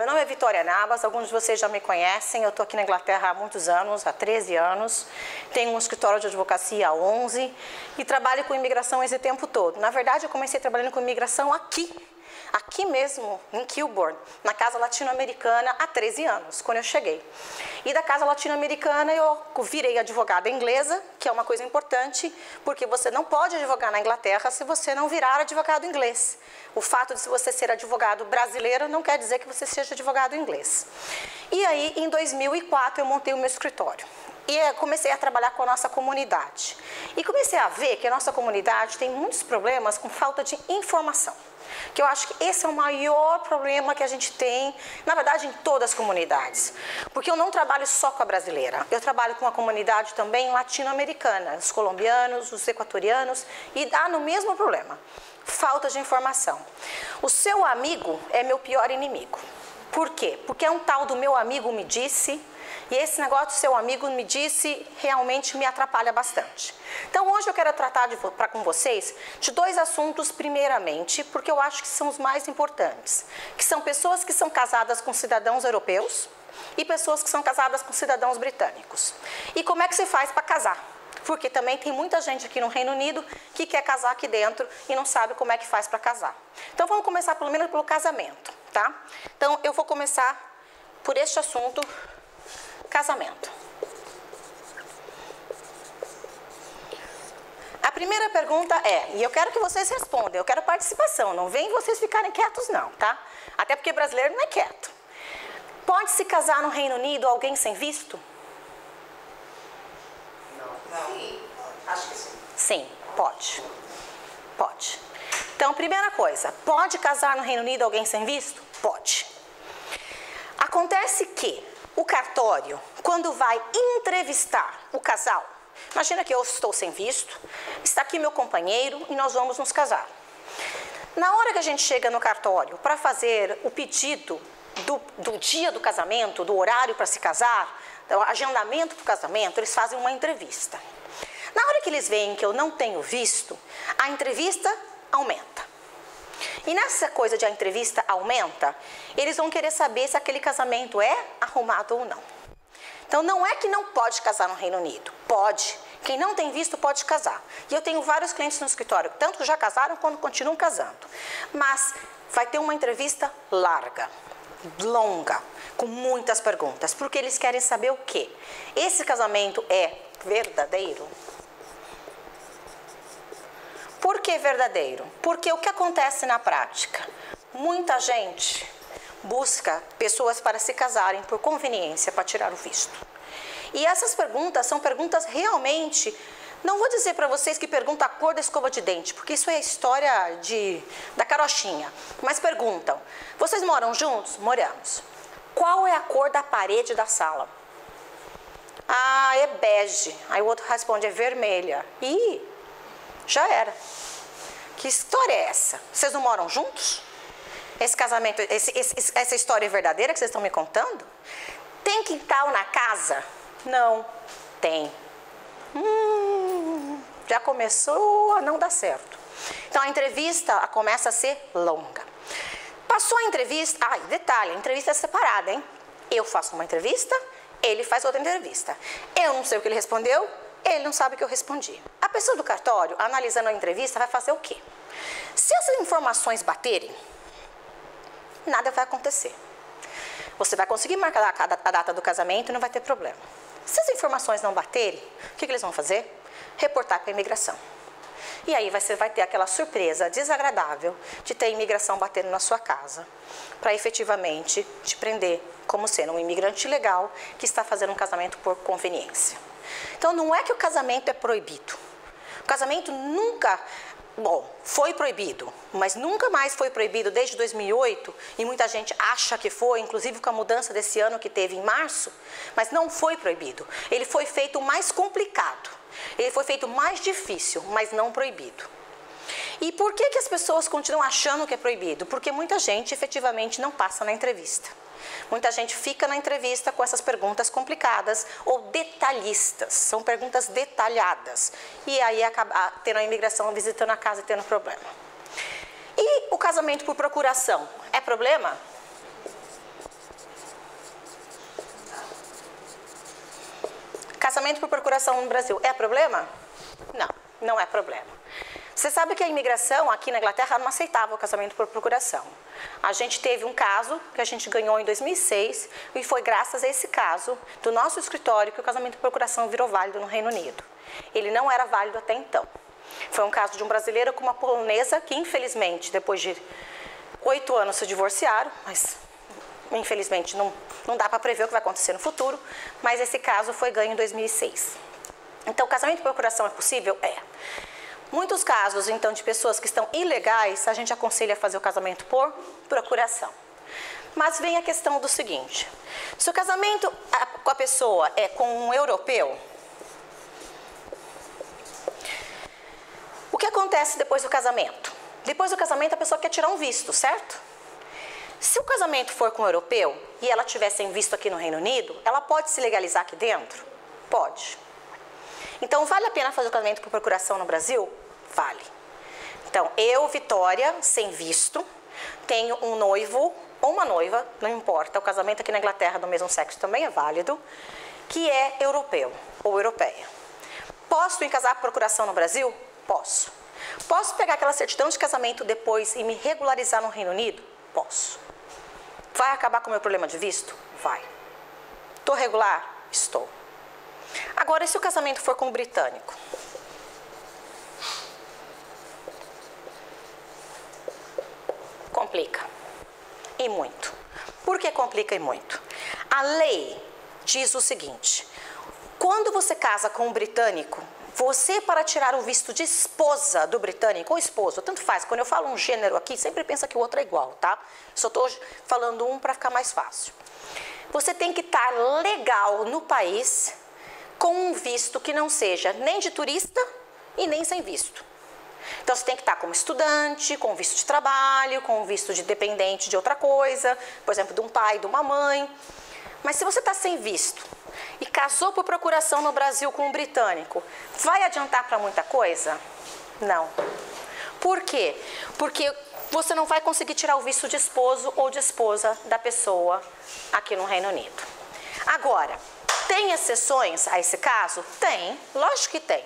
nome é Vitória Navas, alguns de vocês já me conhecem, eu estou aqui na Inglaterra há muitos anos, há 13 anos, tenho um escritório de advocacia há 11 e trabalho com imigração esse tempo todo. Na verdade, eu comecei trabalhando com imigração aqui mesmo, em Kilburn, na Casa Latino-Americana, há 13 anos, quando eu cheguei. E da Casa Latino-Americana eu virei advogada inglesa, que é uma coisa importante, porque você não pode advogar na Inglaterra se você não virar advogado inglês. O fato de você ser advogado brasileiro não quer dizer que você seja advogado inglês. E aí, em 2004, eu montei o meu escritório. E comecei a trabalhar com a nossa comunidade. E comecei a ver que a nossa comunidade tem muitos problemas com falta de informação. Que eu acho que esse é o maior problema que a gente tem, na verdade, em todas as comunidades. Porque eu não trabalho só com a brasileira, eu trabalho com a comunidade também latino-americana, os colombianos, os equatorianos, e dá no mesmo problema, falta de informação. O seu amigo é meu pior inimigo. Por quê? Porque é um tal do meu amigo me disse, e esse negócio do seu amigo me disse realmente me atrapalha bastante. Então hoje eu quero tratar com vocês de dois assuntos primeiramente, porque eu acho que são os mais importantes, que são pessoas que são casadas com cidadãos europeus e pessoas que são casadas com cidadãos britânicos. E como é que se faz para casar? Porque também tem muita gente aqui no Reino Unido que quer casar aqui dentro e não sabe como é que faz para casar. Então vamos começar pelo menos pelo casamento, tá? Então eu vou começar por este assunto, casamento. A primeira pergunta é, e eu quero que vocês respondam, eu quero participação, não vem vocês ficarem quietos não, tá? Até porque brasileiro não é quieto. Pode se casar no Reino Unido alguém sem visto? Não. Sim, acho que sim. Sim, pode. Pode. Então, primeira coisa, pode casar no Reino Unido alguém sem visto? Pode. Acontece que o cartório, quando vai entrevistar o casal, imagina que eu estou sem visto, está aqui meu companheiro e nós vamos nos casar. Na hora que a gente chega no cartório para fazer o pedido do dia do casamento, do horário para se casar, do agendamento para o casamento, eles fazem uma entrevista. Na hora que eles veem que eu não tenho visto, a entrevista aumenta. E nessa coisa de a entrevista aumenta, eles vão querer saber se aquele casamento é arrumado ou não. Então não é que não pode casar no Reino Unido, pode. Quem não tem visto pode casar. E eu tenho vários clientes no escritório, tanto que já casaram quanto continuam casando. Mas vai ter uma entrevista larga, longa, com muitas perguntas, porque eles querem saber o quê? Esse casamento é verdadeiro? Por que verdadeiro? Porque o que acontece na prática? Muita gente busca pessoas para se casarem por conveniência, para tirar o visto. E essas perguntas são perguntas realmente, não vou dizer para vocês que perguntam a cor da escova de dente, porque isso é a história da carochinha, mas perguntam, vocês moram juntos? Moramos. Qual é a cor da parede da sala? Ah, é bege. Aí o outro responde, é vermelha. Ih, já era. Que história é essa? Vocês não moram juntos? Esse casamento, essa história é verdadeira que vocês estão me contando? Tem quintal na casa? Não, tem. Já começou a não dar certo. Então a entrevista começa a ser longa. Passou a entrevista, detalhe, a entrevista é separada, hein? Eu faço uma entrevista, ele faz outra entrevista. Eu não sei o que ele respondeu, ele não sabe o que eu respondi. A pessoa do cartório, analisando a entrevista, vai fazer o quê? Se essas informações baterem, nada vai acontecer. Você vai conseguir marcar a data do casamento e não vai ter problema. Se as informações não baterem, o que eles vão fazer? Reportar para a imigração. E aí você vai ter aquela surpresa desagradável de ter a imigração batendo na sua casa, para efetivamente te prender como sendo um imigrante ilegal que está fazendo um casamento por conveniência. Então não é que o casamento é proibido. O casamento nunca, foi proibido, mas nunca mais foi proibido desde 2008, e muita gente acha que foi, inclusive com a mudança desse ano que teve em março, mas não foi proibido. Ele foi feito mais complicado, ele foi feito mais difícil, mas não proibido. E por que as pessoas continuam achando que é proibido? Porque muita gente efetivamente não passa na entrevista. Muita gente fica na entrevista com essas perguntas complicadas ou detalhistas, são perguntas detalhadas. E aí acaba tendo a imigração visitando a casa e tendo problema. E o casamento por procuração é problema? Casamento por procuração no Brasil é problema? Não, não é problema. Você sabe que a imigração aqui na Inglaterra não aceitava o casamento por procuração. A gente teve um caso que a gente ganhou em 2006 e foi graças a esse caso do nosso escritório que o casamento por procuração virou válido no Reino Unido. Ele não era válido até então. Foi um caso de um brasileiro com uma polonesa que, infelizmente, depois de 8 anos se divorciaram, mas infelizmente não dá para prever o que vai acontecer no futuro, mas esse caso foi ganho em 2006. Então, o casamento por procuração é possível? É. Muitos casos, então, de pessoas que estão ilegais, a gente aconselha a fazer o casamento por procuração. Mas vem a questão do seguinte, se o casamento com a pessoa é com um europeu, o que acontece depois do casamento? Depois do casamento, a pessoa quer tirar um visto, certo? Se o casamento for com um europeu e ela tiver sem visto aqui no Reino Unido, ela pode se legalizar aqui dentro? Pode. Então, vale a pena fazer o casamento por procuração no Brasil? Vale. Então, eu, Vitória, sem visto, tenho um noivo ou uma noiva, não importa, o casamento aqui na Inglaterra do mesmo sexo também é válido, que é europeu ou europeia. Posso me casar por procuração no Brasil? Posso. Posso pegar aquela certidão de casamento depois e me regularizar no Reino Unido? Posso. Vai acabar com o meu problema de visto? Vai. Estou regular? Estou. Agora, e se o casamento for com um britânico? Complica. E muito. Por que complica e muito? A lei diz o seguinte, quando você casa com um britânico, você, para tirar o visto de esposa do britânico, ou esposo, tanto faz, quando eu falo um gênero aqui, sempre pensa que o outro é igual, tá? Só estou falando um para ficar mais fácil. Você tem que estar legal no país com um visto que não seja nem de turista e nem sem visto. Então, você tem que estar como estudante, com visto de trabalho, com visto de dependente de outra coisa, por exemplo, de um pai, de uma mãe. Mas se você está sem visto e casou por procuração no Brasil com um britânico, vai adiantar para muita coisa? Não. Por quê? Porque você não vai conseguir tirar o visto de esposo ou de esposa da pessoa aqui no Reino Unido. Agora, tem exceções a esse caso? Tem, lógico que tem.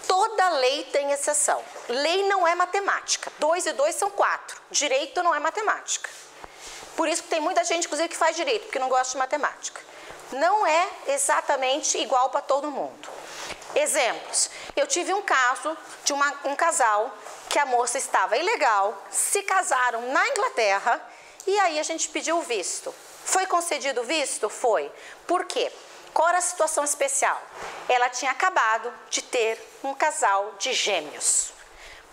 Toda lei tem exceção. Lei não é matemática. 2 e 2 são 4. Direito não é matemática. Por isso que tem muita gente, inclusive, que faz direito, porque não gosta de matemática. Não é exatamente igual para todo mundo. Exemplos. Eu tive um caso de um casal que a moça estava ilegal, se casaram na Inglaterra e aí a gente pediu o visto. Foi concedido o visto? Foi. Por quê? Qual era a situação especial? Ela tinha acabado de ter um casal de gêmeos.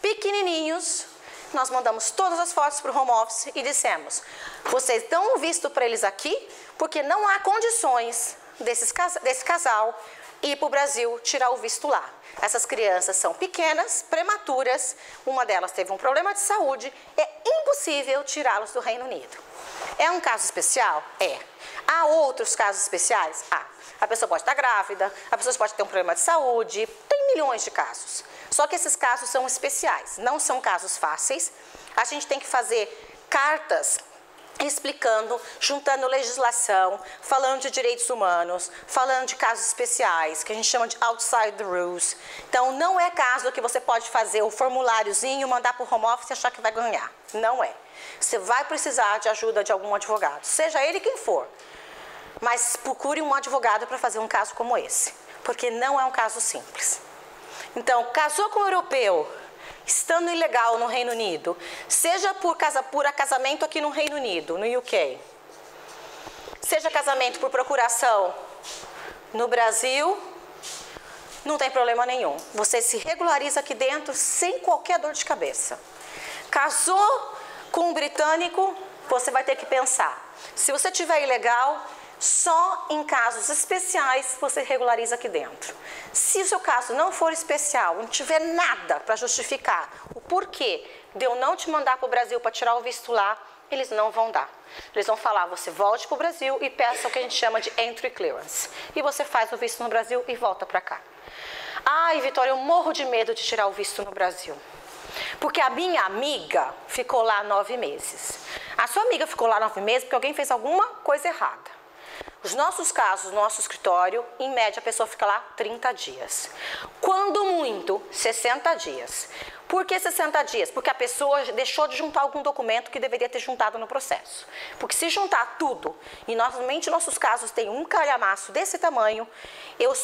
Pequenininhos, nós mandamos todas as fotos para o home office e dissemos, vocês dão um visto para eles aqui, porque não há condições desse casal ir para o Brasil tirar o visto lá. Essas crianças são pequenas, prematuras, uma delas teve um problema de saúde, é impossível tirá-los do Reino Unido. É um caso especial? É. Há outros casos especiais? Há. A pessoa pode estar grávida, a pessoa pode ter um problema de saúde, tem milhões de casos. Só que esses casos são especiais, não são casos fáceis. A gente tem que fazer cartas explicando, juntando legislação, falando de direitos humanos, falando de casos especiais, que a gente chama de outside the rules. Então, não é caso que você pode fazer o formuláriozinho, mandar para o home office e achar que vai ganhar. Não é. Você vai precisar de ajuda de algum advogado, seja ele quem for. Mas procure um advogado para fazer um caso como esse, porque não é um caso simples. Então, casou com um europeu, estando ilegal no Reino Unido, seja por casamento aqui no Reino Unido, no UK, seja casamento por procuração no Brasil, não tem problema nenhum. Você se regulariza aqui dentro sem qualquer dor de cabeça. Casou com um britânico, você vai ter que pensar. Se você tiver ilegal, só em casos especiais você regulariza aqui dentro. Se o seu caso não for especial, não tiver nada para justificar o porquê de eu não te mandar para o Brasil para tirar o visto lá, eles não vão dar. Eles vão falar, você volte para o Brasil e peça o que a gente chama de entry clearance. E você faz o visto no Brasil e volta para cá. Ai, Vitória, eu morro de medo de tirar o visto no Brasil. Porque a minha amiga ficou lá 9 meses. A sua amiga ficou lá 9 meses porque alguém fez alguma coisa errada. Os nossos casos, nosso escritório, em média a pessoa fica lá 30 dias. Quando muito, 60 dias. Por que 60 dias? Porque a pessoa deixou de juntar algum documento que deveria ter juntado no processo. Porque se juntar tudo, e normalmente nossos casos têm um calhamaço desse tamanho, eu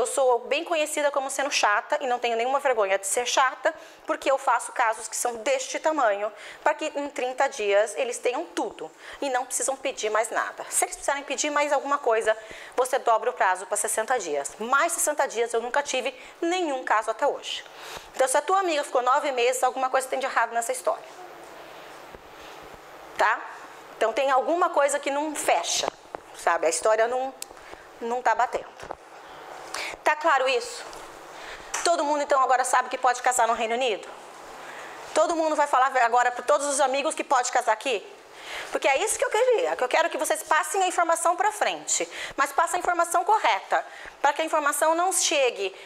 sou bem conhecida como sendo chata e não tenho nenhuma vergonha de ser chata, porque eu faço casos que são deste tamanho, para que em 30 dias eles tenham tudo e não precisam pedir mais nada. Se eles precisarem pedir mais alguma coisa, você dobra o prazo para 60 dias. Mais 60 dias eu nunca tive nenhum caso até hoje. Então, se a tua amiga ficou 9 meses, alguma coisa tem de errado nessa história. Tá? Então, tem alguma coisa que não fecha, sabe? A história não tá batendo. Tá claro isso? Todo mundo, então, agora sabe que pode casar no Reino Unido? Todo mundo vai falar agora para todos os amigos que pode casar aqui? Porque é isso que eu queria, que eu quero que vocês passem a informação para frente, mas passem a informação correta, para que a informação não chegue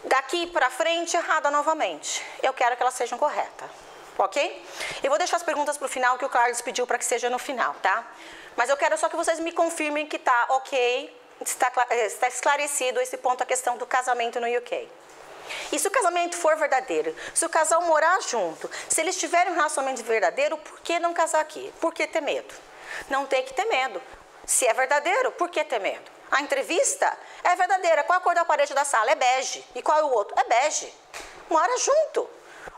daqui para frente errada novamente. Eu quero que elas sejam corretas, ok? Eu vou deixar as perguntas para o final, que o Carlos pediu para que seja no final, tá? Mas eu quero só que vocês me confirmem que tá ok, está esclarecido esse ponto, a questão do casamento no UK. E se o casamento for verdadeiro, se o casal morar junto, se eles tiverem um relacionamento verdadeiro, por que não casar aqui? Por que ter medo? Não tem que ter medo. Se é verdadeiro, por que ter medo? A entrevista é verdadeira. Qual a cor da parede da sala? É bege. E qual é o outro? É bege. Mora junto.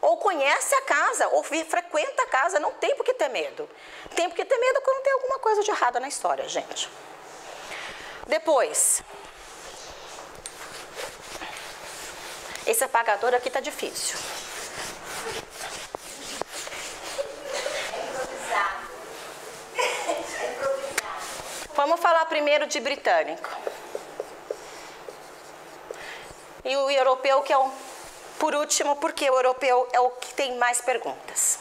Ou conhece a casa, ou frequenta a casa. Não tem por que ter medo. Tem por que ter medo quando tem alguma coisa de errado na história, gente. Depois, esse apagador aqui tá difícil. Vamos falar primeiro de britânico. E o europeu, que é o por último, porque o europeu é o que tem mais perguntas.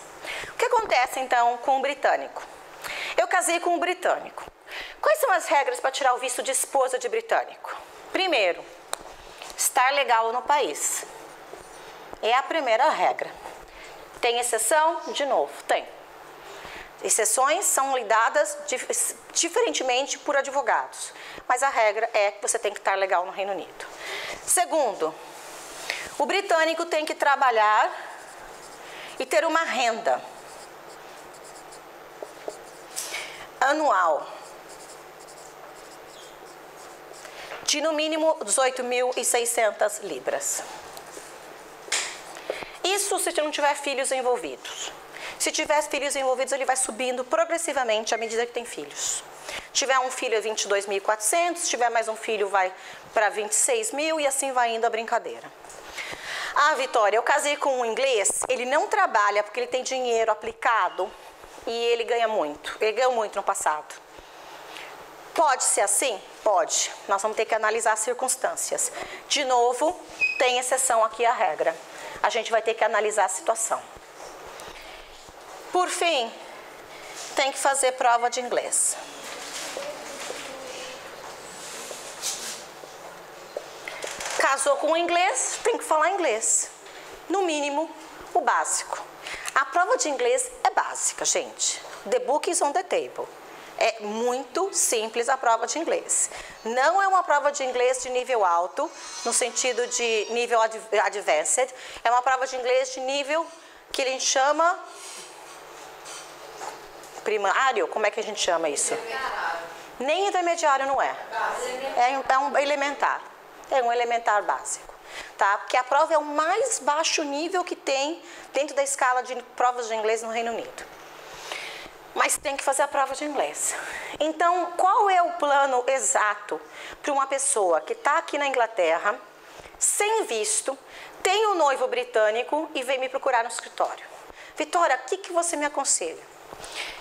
O que acontece então com o britânico? Eu casei com um britânico. Quais são as regras para tirar o visto de esposa de britânico? Primeiro, estar legal no país. É a primeira regra. Tem exceção? De novo, tem. Exceções são lidadas diferentemente por advogados, mas a regra é que você tem que estar legal no Reino Unido. Segundo, o britânico tem que trabalhar e ter uma renda anual de no mínimo 18.600 libras. Isso se não tiver filhos envolvidos. Se tiver filhos envolvidos, ele vai subindo progressivamente à medida que tem filhos. Se tiver um filho é 22.400, se tiver mais um filho vai para 26.000 e assim vai indo a brincadeira. Ah, Vitória, eu casei com um inglês, ele não trabalha porque ele tem dinheiro aplicado e ele ganha muito. Ele ganhou muito no passado. Pode ser assim? Pode. Nós vamos ter que analisar as circunstâncias. De novo, tem exceção aqui à regra. A gente vai ter que analisar a situação. Por fim, tem que fazer prova de inglês. Casou com um inglês, tem que falar inglês. No mínimo, o básico. A prova de inglês é básica, gente. The book is on the table. É muito simples a prova de inglês. Não é uma prova de inglês de nível alto, no sentido de nível advanced. É uma prova de inglês de nível que a gente chama primário. Como é que a gente chama isso? Nem intermediário não é. É um elementar. É um elementar básico. Tá? Porque a prova é o mais baixo nível que tem dentro da escala de provas de inglês no Reino Unido. Mas tem que fazer a prova de inglês. Então, qual é o plano exato para uma pessoa que está aqui na Inglaterra, sem visto, tem um noivo britânico e vem me procurar no escritório? Vitória, o que você me aconselha?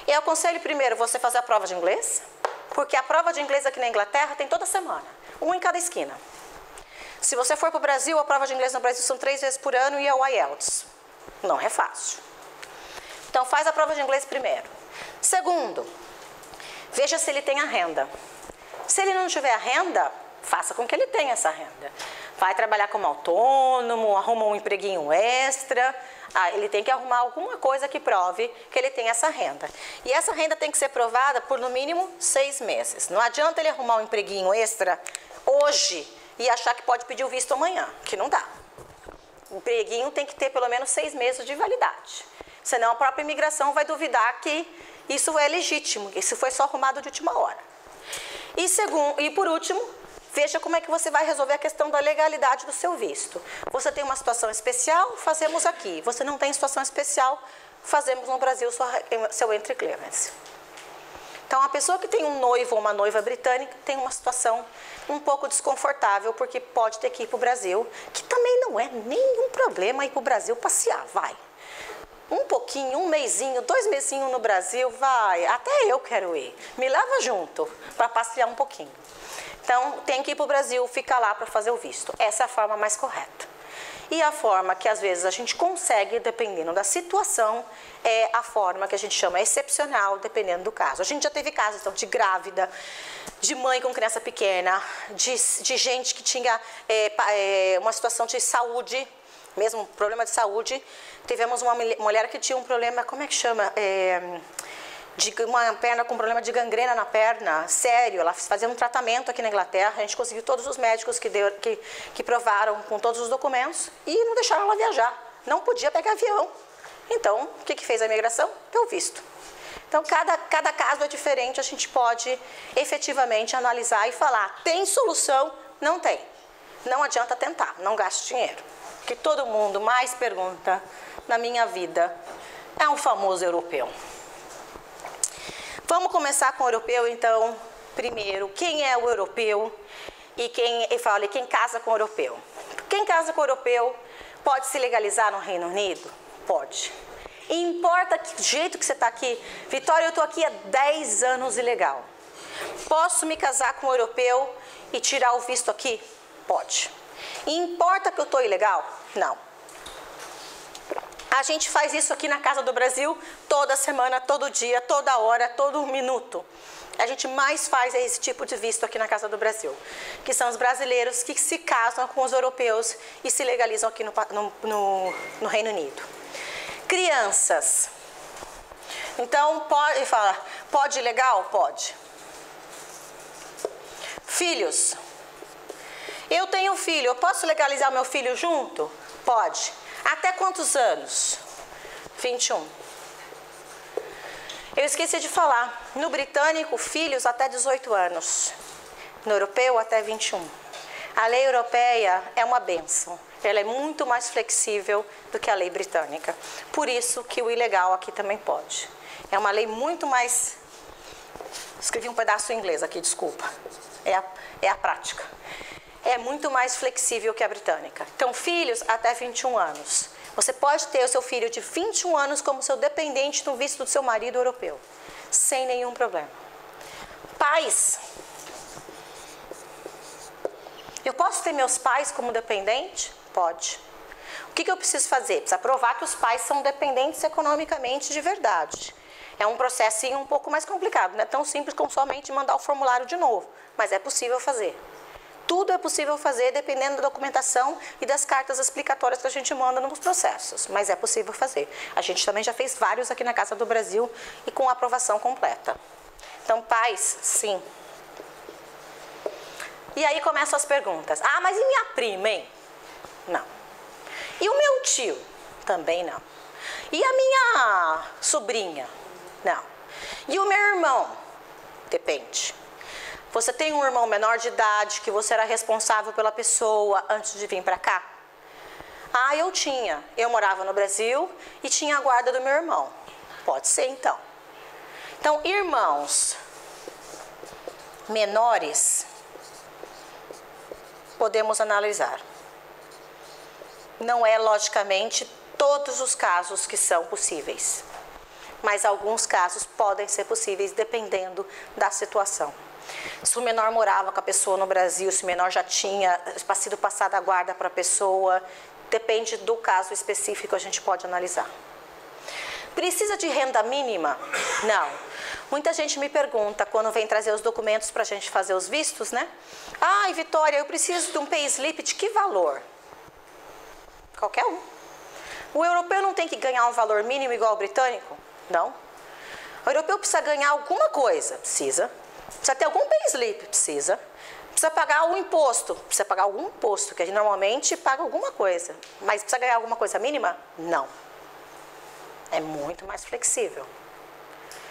Eu aconselho primeiro você fazer a prova de inglês, porque a prova de inglês aqui na Inglaterra tem toda semana, um em cada esquina. Se você for para o Brasil, a prova de inglês no Brasil são 3 vezes por ano e é o IELTS. Não é fácil. Então, faz a prova de inglês primeiro. Segundo, veja se ele tem a renda. Se ele não tiver a renda, faça com que ele tenha essa renda. Vai trabalhar como autônomo, arruma um empreguinho extra, Ele tem que arrumar alguma coisa que prove que ele tem essa renda. E essa renda tem que ser provada por no mínimo 6 meses. Não adianta ele arrumar um empreguinho extra hoje e achar que pode pedir o visto amanhã, que não dá. O empreguinho tem que ter pelo menos 6 meses de validade. Senão a própria imigração vai duvidar que isso é legítimo, isso foi só arrumado de última hora. E por último, veja como é que você vai resolver a questão da legalidade do seu visto. Você tem uma situação especial, fazemos aqui. Você não tem situação especial, fazemos no Brasil seu entry clearance. Então, a pessoa que tem um noivo ou uma noiva britânica tem uma situação um pouco desconfortável, porque pode ter que ir para o Brasil, que também não é nenhum problema ir para o Brasil passear, vai. Um pouquinho, um mesinho, 2 mesinhos no Brasil, vai. Até eu quero ir. Me leva junto para passear um pouquinho. Então, tem que ir para o Brasil, ficar lá para fazer o visto. Essa é a forma mais correta. E a forma que às vezes a gente consegue, dependendo da situação, é a forma que a gente chama excepcional, dependendo do caso. A gente já teve casos então, de grávida, de mãe com criança pequena, de gente que tinha uma situação de saúde, mesmo problema de saúde. Tivemos uma mulher que tinha um problema, como é que chama? De uma perna com problema de gangrena na perna, sério, ela fazia um tratamento aqui na Inglaterra, a gente conseguiu todos os médicos que provaram com todos os documentos e não deixaram ela viajar, não podia pegar avião. Então, o que fez a imigração? Deu visto. Então, cada caso é diferente, a gente pode efetivamente analisar e falar, tem solução? Não tem. Não adianta tentar, não gaste dinheiro. O que todo mundo mais pergunta na minha vida é um famoso europeu. Vamos começar com o europeu, então, primeiro, quem é o europeu e quem casa com o europeu? Quem casa com o europeu pode se legalizar no Reino Unido? Pode. E importa que jeito que você está aqui. Vitória, eu estou aqui há 10 anos ilegal. Posso me casar com um europeu e tirar o visto aqui? Pode. E importa que eu estou ilegal? Não. A gente faz isso aqui na Casa do Brasil toda semana, todo dia, toda hora, todo minuto. A gente mais faz esse tipo de visto aqui na Casa do Brasil, que são os brasileiros que se casam com os europeus e se legalizam aqui no Reino Unido. Crianças. Então, pode ir legal? Pode. Filhos. Eu tenho filho, eu posso legalizar meu filho junto? Pode. Até quantos anos? 21. Eu esqueci de falar, no britânico, filhos até 18 anos. No europeu, até 21. A lei europeia é uma bênção. Ela é muito mais flexível do que a lei britânica. Por isso que o ilegal aqui também pode. É uma lei muito mais... Escrevi um pedaço em inglês aqui, desculpa. É a prática. É muito mais flexível que a britânica. Então, filhos até 21 anos. Você pode ter o seu filho de 21 anos como seu dependente no visto do seu marido europeu, sem nenhum problema. Pais. Eu posso ter meus pais como dependente? Pode. O que eu preciso fazer? Precisa provar que os pais são dependentes economicamente de verdade. É um processinho um pouco mais complicado, não é tão simples como somente mandar o formulário de novo, mas é possível fazer. Tudo é possível fazer dependendo da documentação e das cartas explicatórias que a gente manda nos processos, mas é possível fazer. A gente também já fez vários aqui na Casa do Brasil e com aprovação completa. Então, pais, sim. E aí começam as perguntas. Ah, mas e minha prima, hein? Não. E o meu tio? Também não. E a minha sobrinha? Não. E o meu irmão? Depende. Você tem um irmão menor de idade que você era responsável pela pessoa antes de vir para cá? Ah, eu tinha. Eu morava no Brasil e tinha a guarda do meu irmão. Pode ser, então. Então, irmãos menores, podemos analisar. Não é, logicamente, todos os casos que são possíveis, mas alguns casos podem ser possíveis dependendo da situação. Se o menor morava com a pessoa no Brasil, se o menor já tinha sido passada a guarda para a pessoa, depende do caso específico, a gente pode analisar. Precisa de renda mínima? Não. Muita gente me pergunta, quando vem trazer os documentos para a gente fazer os vistos, né? Ai, Vitória, eu preciso de um payslip de que valor? Qualquer um. O europeu não tem que ganhar um valor mínimo igual ao britânico? Não. O europeu precisa ganhar alguma coisa? Precisa. Precisa ter algum payslip? Precisa. Precisa pagar algum imposto? Precisa pagar algum imposto, que a gente normalmente paga alguma coisa. Mas precisa ganhar alguma coisa mínima? Não. É muito mais flexível.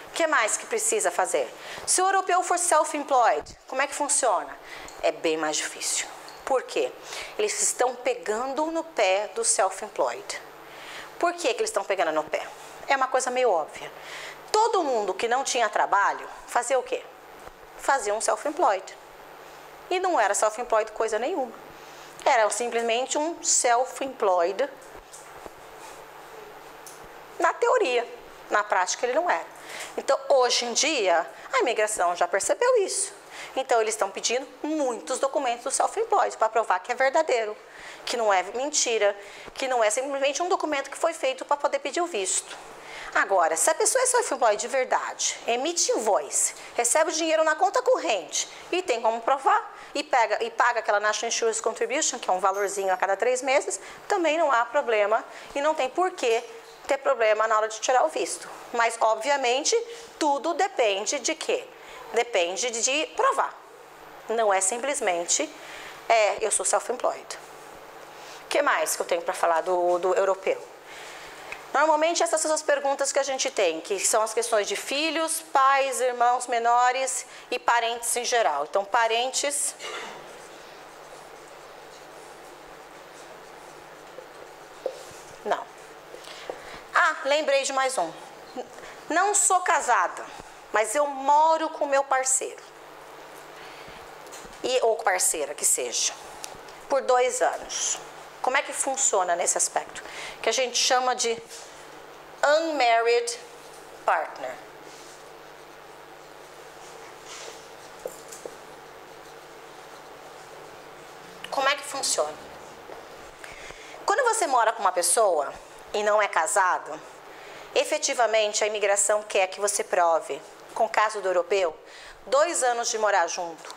O que mais que precisa fazer? Se o europeu for self-employed, como é que funciona? É bem mais difícil. Por quê? Eles estão pegando no pé do self-employed. Por que eles estão pegando no pé? É uma coisa meio óbvia. Todo mundo que não tinha trabalho, fazia o quê? Fazia um self-employed. E não era self-employed coisa nenhuma. Era simplesmente um self-employed na teoria. Na prática ele não era. Então, hoje em dia, a imigração já percebeu isso. Então, eles estão pedindo muitos documentos do self-employed para provar que é verdadeiro, que não é mentira, que não é simplesmente um documento que foi feito para poder pedir o visto. Agora, se a pessoa é self-employed de verdade, emite invoice, recebe o dinheiro na conta corrente e tem como provar, e paga aquela National Insurance Contribution, que é um valorzinho a cada 3 meses, também não há problema e não tem por que ter problema na hora de tirar o visto. Mas, obviamente, tudo depende de quê? Depende de provar. Não é simplesmente, eu sou self-employed. O que mais que eu tenho para falar do europeu? Normalmente, essas são as perguntas que a gente tem, que são as questões de filhos, pais, irmãos menores e parentes em geral. Então, parentes... Não. Ah, lembrei de mais um. Não sou casada, mas eu moro com meu parceiro. Ou parceira, que seja. Por 2 anos. Como é que funciona nesse aspecto? Que a gente chama de unmarried partner. Como é que funciona? Quando você mora com uma pessoa e não é casado, efetivamente a imigração quer que você prove, com o caso do europeu, 2 anos de morar junto,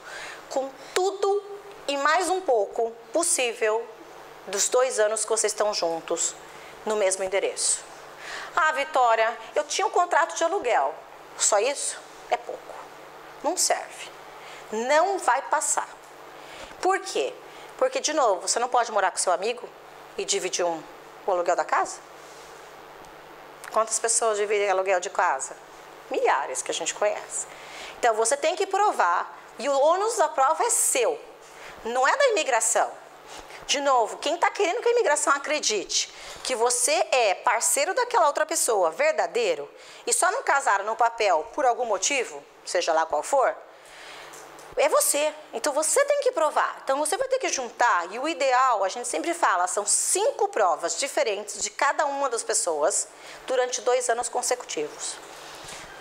com tudo e mais um pouco possível dos 2 anos que vocês estão juntos no mesmo endereço. Ah, Vitória, eu tinha um contrato de aluguel. Só isso? É pouco. Não serve. Não vai passar. Por quê? Porque, de novo, você não pode morar com seu amigo e dividir o aluguel da casa? Quantas pessoas dividem aluguel de casa? Milhares que a gente conhece. Então, você tem que provar, e o ônus da prova é seu. Não é da imigração. De novo, quem está querendo que a imigração acredite que você é parceiro daquela outra pessoa, verdadeiro, e só não casaram no papel por algum motivo, seja lá qual for, é você. Então, você tem que provar. Então, você vai ter que juntar, e o ideal, a gente sempre fala, são 5 provas diferentes de cada uma das pessoas durante 2 anos consecutivos.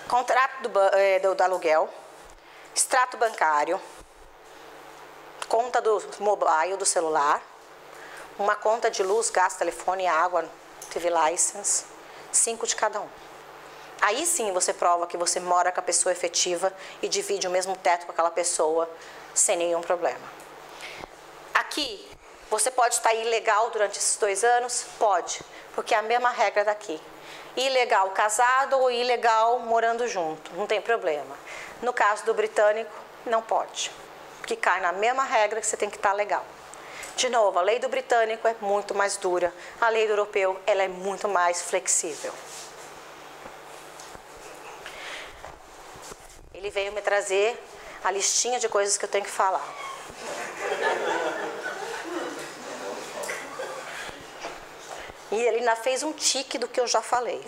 Contrato do aluguel, extrato bancário, conta do mobile, do celular, uma conta de luz, gás, telefone, água, TV license, 5 de cada um. Aí sim você prova que você mora com a pessoa efetiva e divide o mesmo teto com aquela pessoa sem nenhum problema. Aqui, você pode estar ilegal durante esses 2 anos? Pode, porque é a mesma regra daqui. Ilegal casado ou ilegal morando junto, não tem problema. No caso do britânico, não pode, porque cai na mesma regra que você tem que estar legal. De novo, a lei do britânico é muito mais dura, a lei do europeu ela é muito mais flexível. Ele veio me trazer a listinha de coisas que eu tenho que falar. E ele ainda fez um tique do que eu já falei.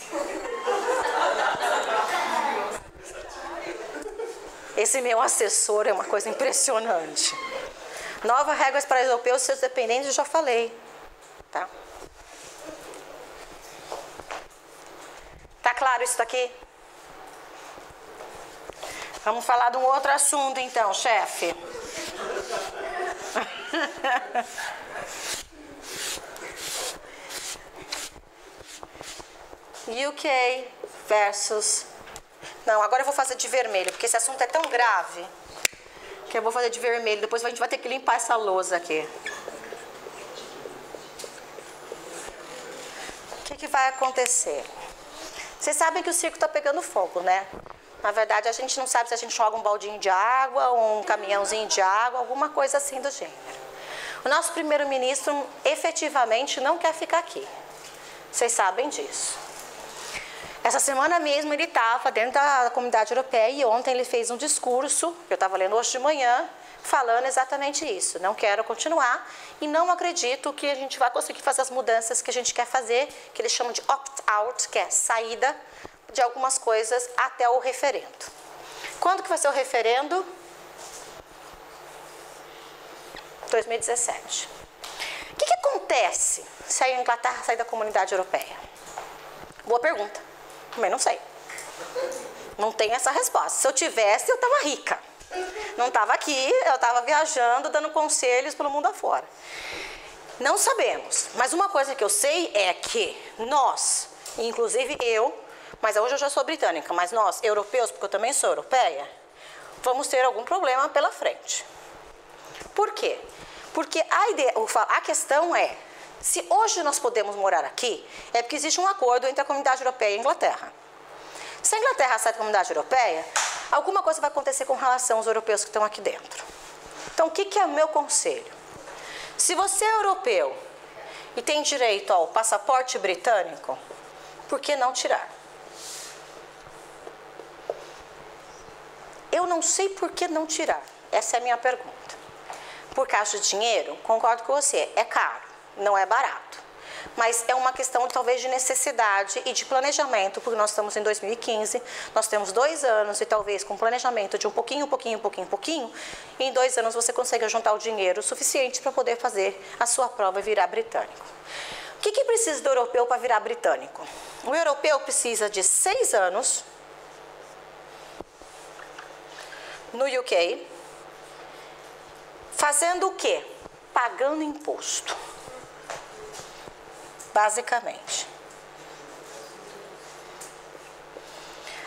Esse meu assessor é uma coisa impressionante. Novas regras para europeus e seus dependentes, eu já falei. Tá? Tá claro isso daqui? Vamos falar de um outro assunto então, chefe. UK versus... Não, agora eu vou fazer de vermelho, porque esse assunto é tão grave que eu vou fazer de vermelho. Depois a gente vai ter que limpar essa lousa aqui. O que vai acontecer? Vocês sabem que o circo está pegando fogo, né? Na verdade, a gente não sabe se a gente joga um baldinho de água, ou um caminhãozinho de água, alguma coisa assim do gênero. O nosso primeiro-ministro efetivamente não quer ficar aqui. Vocês sabem disso. Essa semana mesmo ele estava dentro da Comunidade Europeia e ontem ele fez um discurso, que eu estava lendo hoje de manhã, falando exatamente isso. Não quero continuar e não acredito que a gente vai conseguir fazer as mudanças que a gente quer fazer, que eles chamam de opt-out, que é saída de algumas coisas até o referendo. Quando que vai ser o referendo? 2017. O que acontece se a Inglaterra sair da Comunidade Europeia? Boa pergunta. Também não sei. Não tem essa resposta. Se eu tivesse, eu estava rica. Não estava aqui, eu estava viajando, dando conselhos pelo mundo afora. Não sabemos. Mas uma coisa que eu sei é que nós, inclusive eu, mas hoje eu já sou britânica, mas nós, europeus, porque eu também sou europeia, vamos ter algum problema pela frente. Por quê? Porque a questão é, se hoje nós podemos morar aqui, é porque existe um acordo entre a Comunidade Europeia e a Inglaterra. Se a Inglaterra sai da Comunidade Europeia, alguma coisa vai acontecer com relação aos europeus que estão aqui dentro. Então, o que é o meu conselho? Se você é europeu e tem direito ao passaporte britânico, por que não tirar? Eu não sei por que não tirar. Essa é a minha pergunta. Por causa de dinheiro, concordo com você, é caro, não é barato. Mas é uma questão talvez de necessidade e de planejamento, porque nós estamos em 2015, nós temos 2 anos e talvez com planejamento de um pouquinho, em 2 anos você consegue juntar o dinheiro suficiente para poder fazer a sua prova e virar britânico. O que precisa do europeu para virar britânico? O europeu precisa de 6 anos no UK, fazendo o quê? Pagando imposto. Basicamente.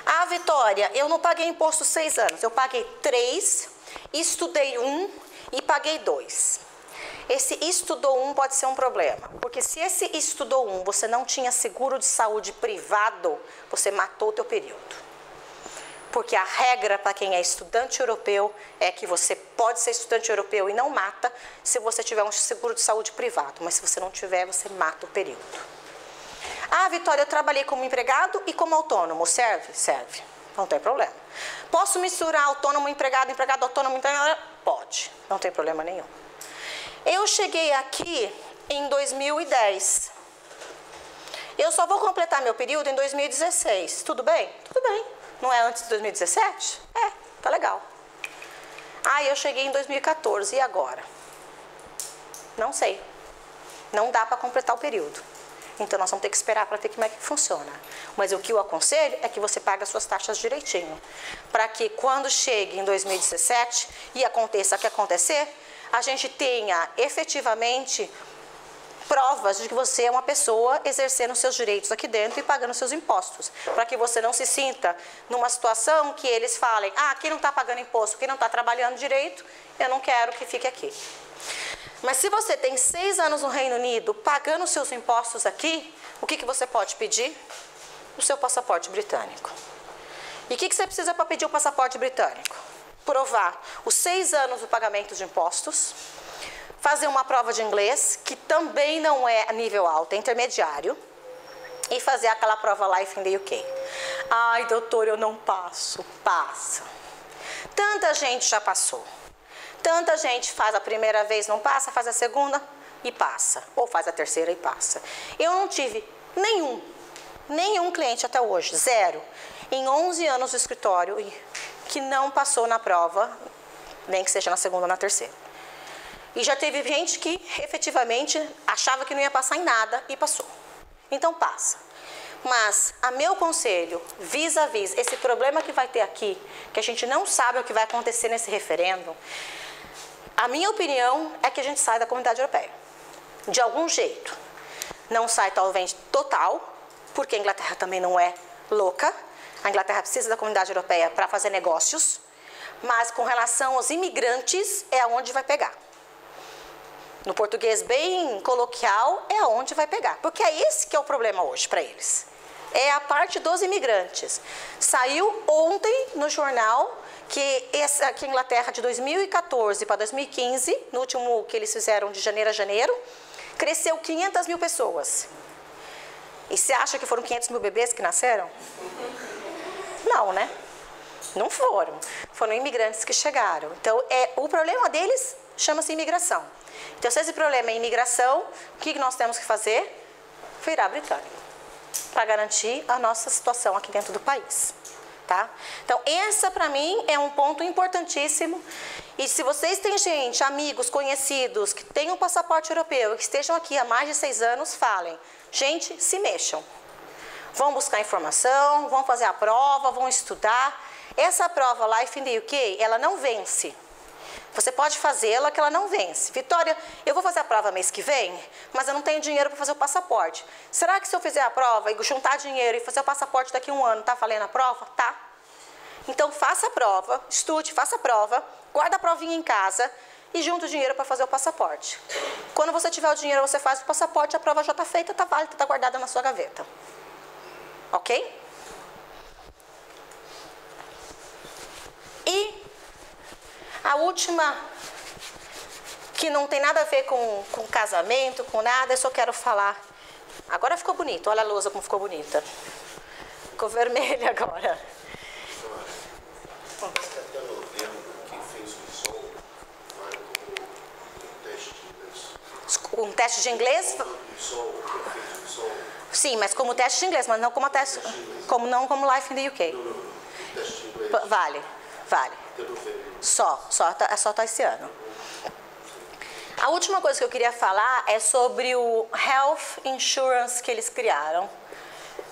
Ah, Vitória, eu não paguei imposto 6 anos, eu paguei 3, estudei 1 e paguei 2. Esse estudou 1 pode ser um problema, porque se esse estudou 1 você não tinha seguro de saúde privado, você matou o teu período. Porque a regra para quem é estudante europeu é que você pode ser estudante europeu e não mata se você tiver um seguro de saúde privado. Mas se você não tiver, você mata o período. Ah, Vitória, eu trabalhei como empregado e como autônomo. Serve? Serve. Não tem problema. Posso misturar autônomo, empregado, empregado, autônomo, empregado? Pode. Não tem problema nenhum. Eu cheguei aqui em 2010. Eu só vou completar meu período em 2016. Tudo bem? Tudo bem. Não é antes de 2017? É, tá legal. Ah, eu cheguei em 2014, e agora? Não sei. Não dá para completar o período. Então, nós vamos ter que esperar para ver como é que funciona. Mas o que eu aconselho é que você pague as suas taxas direitinho. Para que quando chegue em 2017 e aconteça o que acontecer, a gente tenha efetivamente provas de que você é uma pessoa exercendo seus direitos aqui dentro e pagando seus impostos, para que você não se sinta numa situação que eles falem, ah, quem não está pagando imposto, quem não está trabalhando direito, eu não quero que fique aqui. Mas se você tem 6 anos no Reino Unido pagando seus impostos aqui, o que você pode pedir? O seu passaporte britânico. E o que você precisa para pedir o passaporte britânico? Provar os 6 anos do pagamento de impostos, fazer uma prova de inglês, que também não é a nível alto, é intermediário, e fazer aquela prova Life in the UK. Ai, doutor, eu não passo. Passa. Tanta gente já passou. Tanta gente faz a primeira vez, não passa, faz a segunda e passa. Ou faz a terceira e passa. Eu não tive nenhum cliente até hoje, 0, em 11 anos de escritório, que não passou na prova, nem que seja na segunda ou na terceira. E já teve gente que efetivamente achava que não ia passar em nada e passou. Então passa. Mas a meu conselho, vis-a-vis esse problema que vai ter aqui, que a gente não sabe o que vai acontecer nesse referendo, a minha opinião é que a gente sai da Comunidade Europeia. De algum jeito. Não sai talvez total, porque a Inglaterra também não é louca. A Inglaterra precisa da Comunidade Europeia para fazer negócios. Mas com relação aos imigrantes, é onde vai pegar. No português bem coloquial, é onde vai pegar. Porque é esse que é o problema hoje para eles. É a parte dos imigrantes. Saiu ontem no jornal que aqui em Inglaterra, de 2014 para 2015, no último que eles fizeram de janeiro a janeiro, cresceu 500 mil pessoas. E você acha que foram 500 mil bebês que nasceram? Não, né? Não foram. Foram imigrantes que chegaram. Então, o problema deles chama-se imigração. Então, se esse problema é imigração, o que nós temos que fazer? Virar britânico, para garantir a nossa situação aqui dentro do país. Tá? Então, essa para mim é um ponto importantíssimo. E se vocês têm gente, amigos, conhecidos, que tenham um passaporte europeu e que estejam aqui há mais de 6 anos, falem. Gente, se mexam. Vão buscar informação, vão fazer a prova, vão estudar. Essa prova Life in the UK, ela não vence. Você pode fazê-la que ela não vence. Vitória, eu vou fazer a prova mês que vem, mas eu não tenho dinheiro para fazer o passaporte. Será que se eu fizer a prova e juntar dinheiro e fazer o passaporte daqui a 1 ano, tá valendo a prova? Tá. Então faça a prova, estude, faça a prova, guarda a provinha em casa e junta o dinheiro para fazer o passaporte. Quando você tiver o dinheiro, você faz o passaporte, a prova já está feita, está válida, está guardada na sua gaveta. Ok? E a última, que não tem nada a ver com casamento, com nada, eu só quero falar. Agora ficou bonito, olha a lousa como ficou bonita. Ficou vermelha agora. Um teste de inglês? Sim, mas como teste de inglês, mas não como teste, não como Life in the UK. Vale. Só tá esse ano. A última coisa que eu queria falar é sobre o Health Insurance que eles criaram.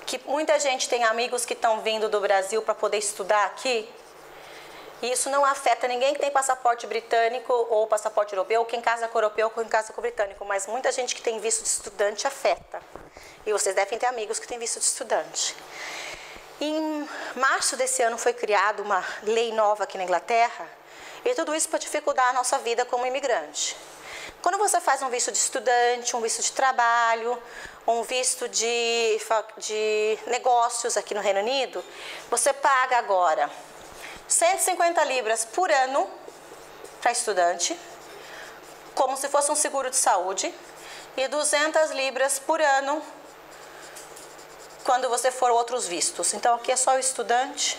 Que muita gente tem amigos que estão vindo do Brasil para poder estudar aqui. E isso não afeta ninguém que tem passaporte britânico ou passaporte europeu, ou quem casa com europeu ou quem casa com britânico. Mas muita gente que tem visto de estudante afeta. E vocês devem ter amigos que têm visto de estudante. Em março desse ano foi criada uma lei nova aqui na Inglaterra. E tudo isso para dificultar a nossa vida como imigrante. Quando você faz um visto de estudante, um visto de trabalho, um visto de negócios aqui no Reino Unido, você paga agora 150 libras por ano para estudante, como se fosse um seguro de saúde, e 200 libras por ano quando você for outros vistos. Então aqui é só o estudante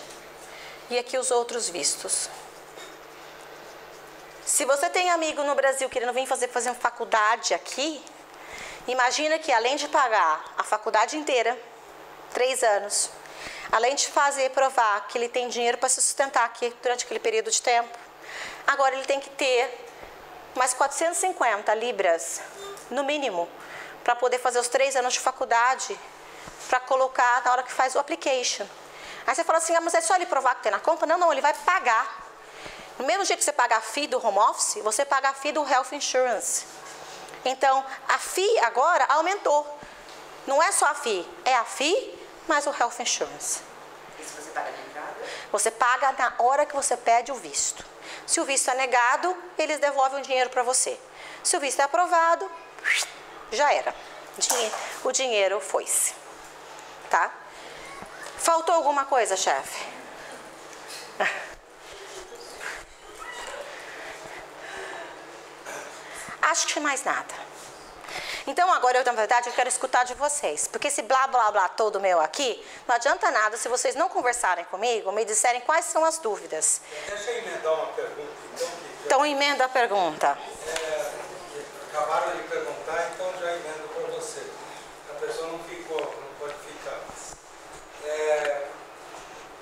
e aqui os outros vistos. Se você tem amigo no Brasil querendo vir fazer uma faculdade aqui, imagina que além de pagar a faculdade inteira, 3 anos, além de provar que ele tem dinheiro para se sustentar aqui durante aquele período de tempo, agora ele tem que ter mais 450 libras, no mínimo, para poder fazer os 3 anos de faculdade, para colocar na hora que faz o application. Aí você fala assim, mas é só ele provar que tem na conta? Não, ele vai pagar. No mesmo jeito que você paga a FII do home office, você paga a FII do health insurance. Então, a FII agora aumentou. Não é só a FII, é a FII mais o health insurance. Isso você paga de entrada? Você paga na hora que você pede o visto. Se o visto é negado, eles devolvem o dinheiro para você. Se o visto é aprovado, já era. O dinheiro foi-se. Tá? Faltou alguma coisa, chefe? Acho que mais nada. Então agora, na verdade, eu quero escutar de vocês. Porque esse blá, blá, blá todo meu aqui, não adianta nada se vocês não conversarem comigo, me disserem quais são as dúvidas. Deixa eu emendar uma pergunta, então. Então emenda a pergunta. Acabaram de perguntar, então já emendo para você. A pessoa não ficou, não pode ficar.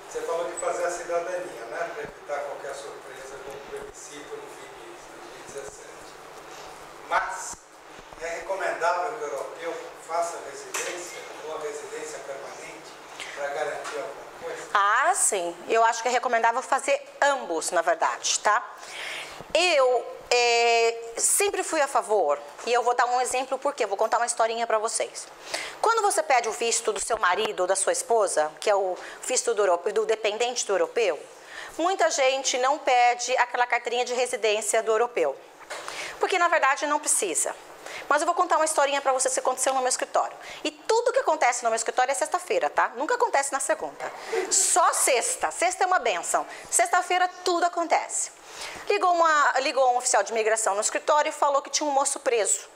Você falou de fazer a cidadania, né? Para evitar qualquer surpresa com o plebiscito no fim de 2017. Mas é recomendável que o europeu faça residência ou residência permanente para garantir alguma coisa? Ah, sim. Eu acho que é recomendável fazer ambos, na verdade, tá? Eu sempre fui a favor, e eu vou dar um exemplo porque eu vou contar uma historinha para vocês. Quando você pede o visto do seu marido ou da sua esposa, que é o visto do dependente do europeu, muita gente não pede aquela carteirinha de residência do europeu. Porque na verdade não precisa. Mas eu vou contar uma historinha para vocês que aconteceu no meu escritório. E tudo que acontece no meu escritório é sexta-feira, tá? Nunca acontece na segunda. Só sexta. Sexta é uma bênção. Sexta-feira tudo acontece. Ligou um oficial de imigração no escritório e falou que tinha um moço preso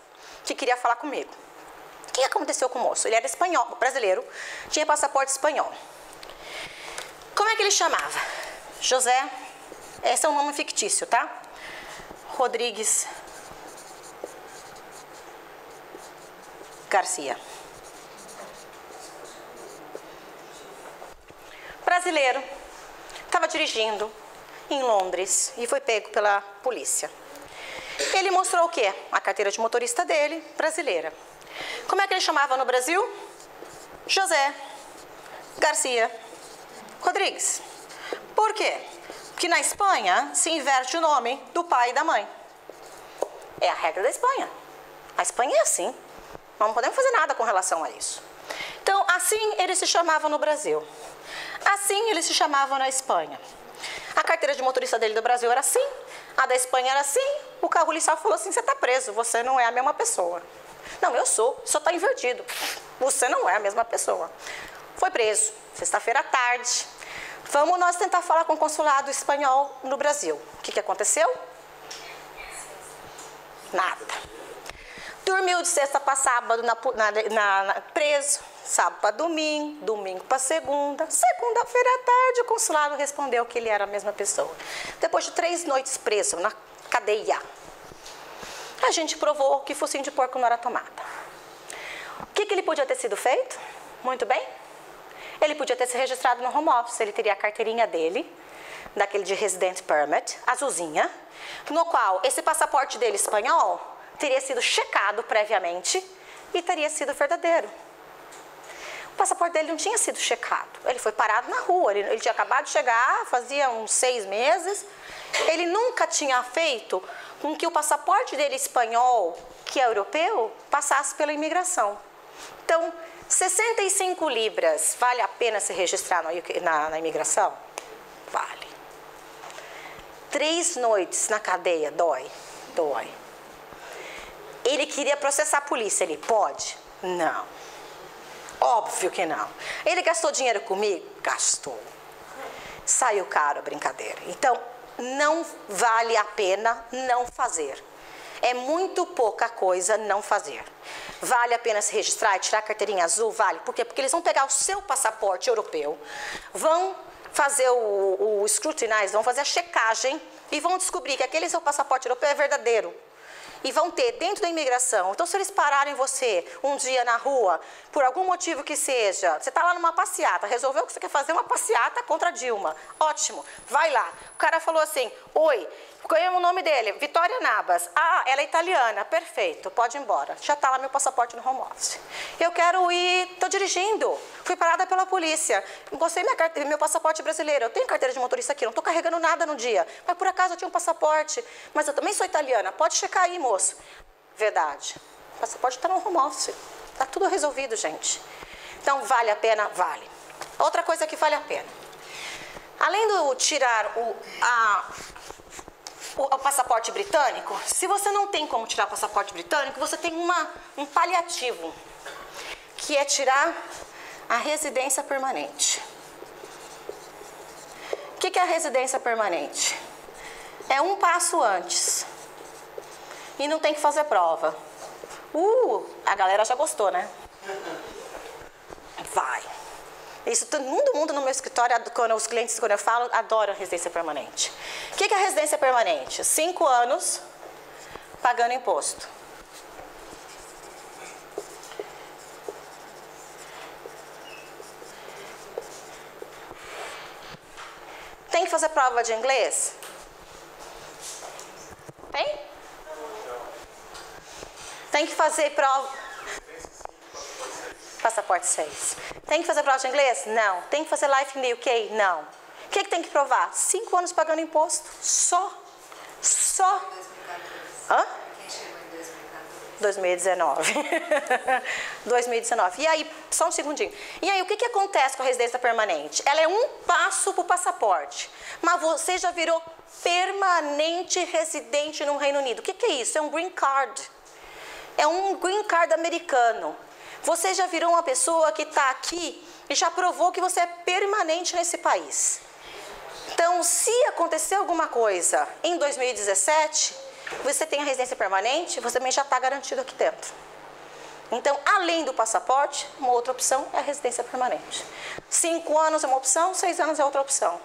que queria falar comigo. O que aconteceu com o moço? Ele era espanhol, brasileiro, tinha passaporte espanhol. Como é que ele chamava? José, esse é um nome fictício, tá? Rodrigues Garcia. Brasileiro, estava dirigindo em Londres e foi pego pela polícia. Ele mostrou o quê? A carteira de motorista dele, brasileira. Como é que ele chamava no Brasil? José Garcia Rodrigues. Por quê? Porque na Espanha se inverte o nome do pai e da mãe. É a regra da Espanha. A Espanha é assim. Nós não podemos fazer nada com relação a isso. Então, assim ele se chamava no Brasil. Assim ele se chamava na Espanha. A carteira de motorista dele do Brasil era assim, a da Espanha era assim. O carro policial falou assim, você está preso, você não é a mesma pessoa. Não, eu sou, só está invertido. Você não é a mesma pessoa. Foi preso, sexta-feira à tarde. Vamos nós tentar falar com o consulado espanhol no Brasil. O que aconteceu? Nada. Dormiu de sexta para sábado preso, sábado para domingo, domingo para segunda, segunda-feira à tarde o consulado respondeu que ele era a mesma pessoa. Depois de 3 noites preso na cadeia, a gente provou que focinho de porco não era tomada. O que ele podia ter sido feito? Muito bem. Ele podia ter se registrado no home office, ele teria a carteirinha dele, daquele de resident permit, azulzinha, no qual esse passaporte dele espanhol teria sido checado previamente e teria sido verdadeiro. O passaporte dele não tinha sido checado. Ele foi parado na rua, ele tinha acabado de chegar, fazia uns 6 meses. Ele nunca tinha feito com que o passaporte dele espanhol, que é europeu, passasse pela imigração. Então, 65 libras, vale a pena se registrar na imigração? Vale. 3 noites na cadeia, dói. Dói. Ele queria processar a polícia, ele pode? Não. Óbvio que não. Ele gastou dinheiro comigo? Gastou. Saiu caro a brincadeira. Então, não vale a pena não fazer. É muito pouca coisa não fazer. Vale a pena se registrar e tirar a carteirinha azul? Vale. Por quê? Porque eles vão pegar o seu passaporte europeu, vão fazer o scrutinize, vão fazer a checagem e vão descobrir que aquele seu passaporte europeu é verdadeiro. E vão ter dentro da imigração. Então, se eles pararem você um dia na rua, por algum motivo que seja, você está lá numa passeata, resolveu que você quer fazer uma passeata contra a Dilma. Ótimo, vai lá. O cara falou assim, oi, qual é o nome dele? Vitória Nabas. Ah, ela é italiana, perfeito, pode ir embora. Já está lá meu passaporte no home office. Eu quero ir, estou dirigindo, fui parada pela polícia, gostei meu passaporte brasileiro, eu tenho carteira de motorista aqui, não estou carregando nada no dia, mas por acaso eu tinha um passaporte, mas eu também sou italiana, pode checar aí, moço. Verdade, o passaporte está no home office, está tudo resolvido, gente. Então, vale a pena? Vale. Outra coisa que vale a pena, além de tirar o passaporte britânico, se você não tem como tirar o passaporte britânico, você tem um paliativo, que é tirar a residência permanente. O que é a residência permanente? É um passo antes. E não tem que fazer prova. A galera já gostou, né? Vai. Isso todo mundo no meu escritório, os clientes, quando eu falo, adoram a residência permanente. O que é a residência permanente? 5 anos pagando imposto. Tem que fazer prova de inglês? Tem? Tem que fazer prova... Passaporte 6. Tem que fazer prova de inglês? Não. Tem que fazer Life in the UK? Não. O que tem que provar? 5 anos pagando imposto. Só. Hã? Quem chegou em 2014? 2019. 2019. E aí, só um segundinho. E aí, o que acontece com a residência permanente? Ela é um passo para o passaporte. Mas você já virou permanente residente no Reino Unido. O que é isso? É um green card. É um green card americano. Você já virou uma pessoa que está aqui e já provou que você é permanente nesse país. Então, se acontecer alguma coisa em 2017, você tem a residência permanente, você também já está garantido aqui dentro. Então, além do passaporte, uma outra opção é a residência permanente. 5 anos é uma opção, 6 anos é outra opção.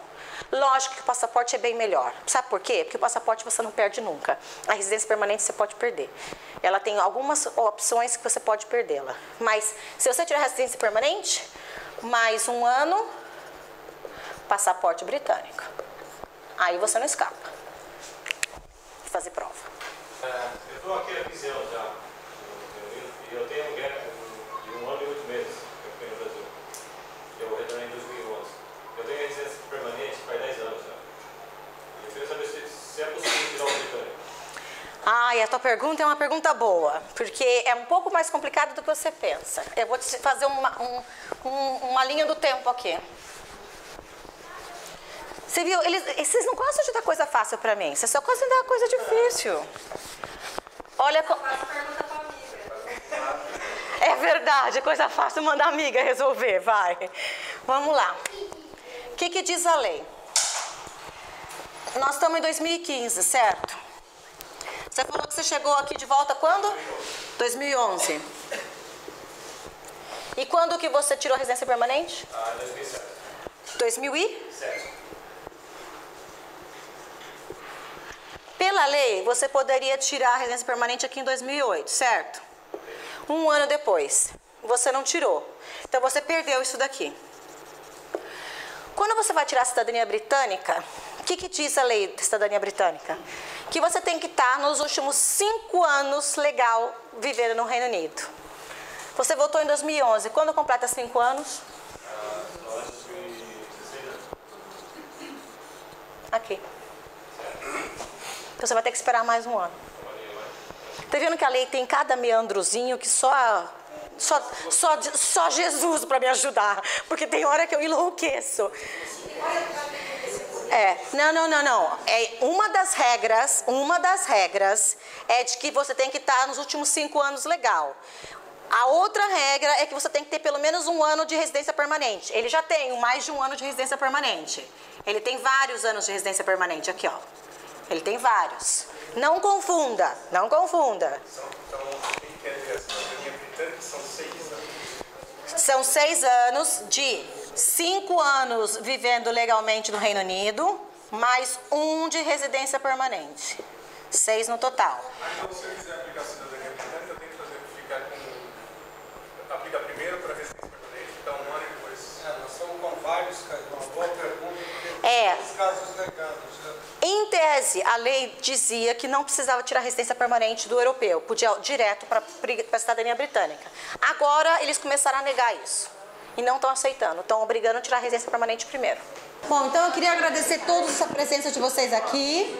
Lógico que o passaporte é bem melhor. Sabe por quê? Porque o passaporte você não perde nunca. A residência permanente você pode perder. Ela tem algumas opções que você pode perdê-la. Mas, se você tiver residência permanente, mais 1 ano, passaporte britânico. Aí você não escapa. Fazer prova. Eu estou aqui há 15 anos já e eu tenho um gap de 1 ano e 8 meses que eu fiquei no Brasil. Eu retornei em 2011. Eu tenho residência permanente faz 10 anos já. Eu queria saber se é possível tirar o britânico. E a tua pergunta é uma pergunta boa, porque é um pouco mais complicado do que você pensa. Eu vou te fazer uma linha do tempo aqui. Você viu? Vocês não gostam de dar coisa fácil pra mim. Vocês só gostam de dar coisa difícil. Olha... Faz pergunta pra amiga. É verdade, coisa fácil mandar a amiga resolver, vai. Vamos lá. O que diz a lei? Nós estamos em 2015, certo? Você falou que você chegou aqui de volta quando? 2011. E quando que você tirou a residência permanente? 2007. 2007. Pela lei, você poderia tirar a residência permanente aqui em 2008, certo? 1 ano depois, você não tirou. Então, você perdeu isso daqui. Quando você vai tirar a cidadania britânica, o que diz a lei da cidadania britânica? Que você tem que estar nos últimos 5 anos legal vivendo no Reino Unido. Você votou em 2011. Quando completa 5 anos? 2016. Aqui. Então você vai ter que esperar mais 1 ano. Tá vendo que a lei tem cada meandrozinho que só Jesus para me ajudar, porque tem hora que eu enlouqueço. Não. Uma das regras é de que você tem que estar nos últimos 5 anos legal. A outra regra é que você tem que ter pelo menos 1 ano de residência permanente. Ele já tem mais de 1 ano de residência permanente. Ele tem vários anos de residência permanente aqui, ó. Ele tem vários. Não confunda, não confunda. Então, o que quer dizer? A cidadania britânica são 6 anos. São 6 anos de 5 anos vivendo legalmente no Reino Unido, mais 1 de residência permanente. 6 no total. Então, se eu quiser aplicar a cidadania britânica, eu tenho que ficar com... Aplica primeiro para a residência permanente, então 1 ano e depois... Nós estamos com vários casos. Uma boa pergunta, porque os casos negados. Em tese, a lei dizia que não precisava tirar a residência permanente do europeu, podia ir direto para a cidadania britânica. Agora, eles começaram a negar isso e não estão aceitando, estão obrigando a tirar a residência permanente primeiro. Bom, então eu queria agradecer todos a presença de vocês aqui.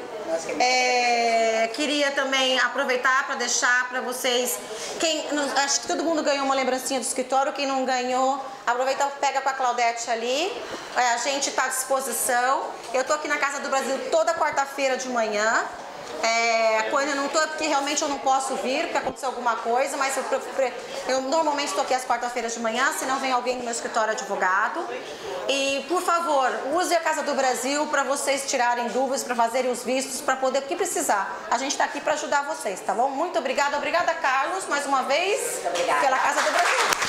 Queria também aproveitar para deixar para vocês, acho que todo mundo ganhou uma lembrancinha do escritório, quem não ganhou, aproveita, pega para a Claudete ali, a gente está à disposição. Eu estou aqui na Casa do Brasil toda quarta-feira de manhã. Quando eu não estou, porque realmente eu não posso vir, porque aconteceu alguma coisa, mas eu normalmente estou aqui às quarta-feiras de manhã, senão vem alguém no meu escritório advogado. E, por favor, use a Casa do Brasil para vocês tirarem dúvidas, para fazerem os vistos, para poder, o que precisar. A gente está aqui para ajudar vocês, tá bom? Muito obrigada, Carlos, mais uma vez, pela Casa do Brasil.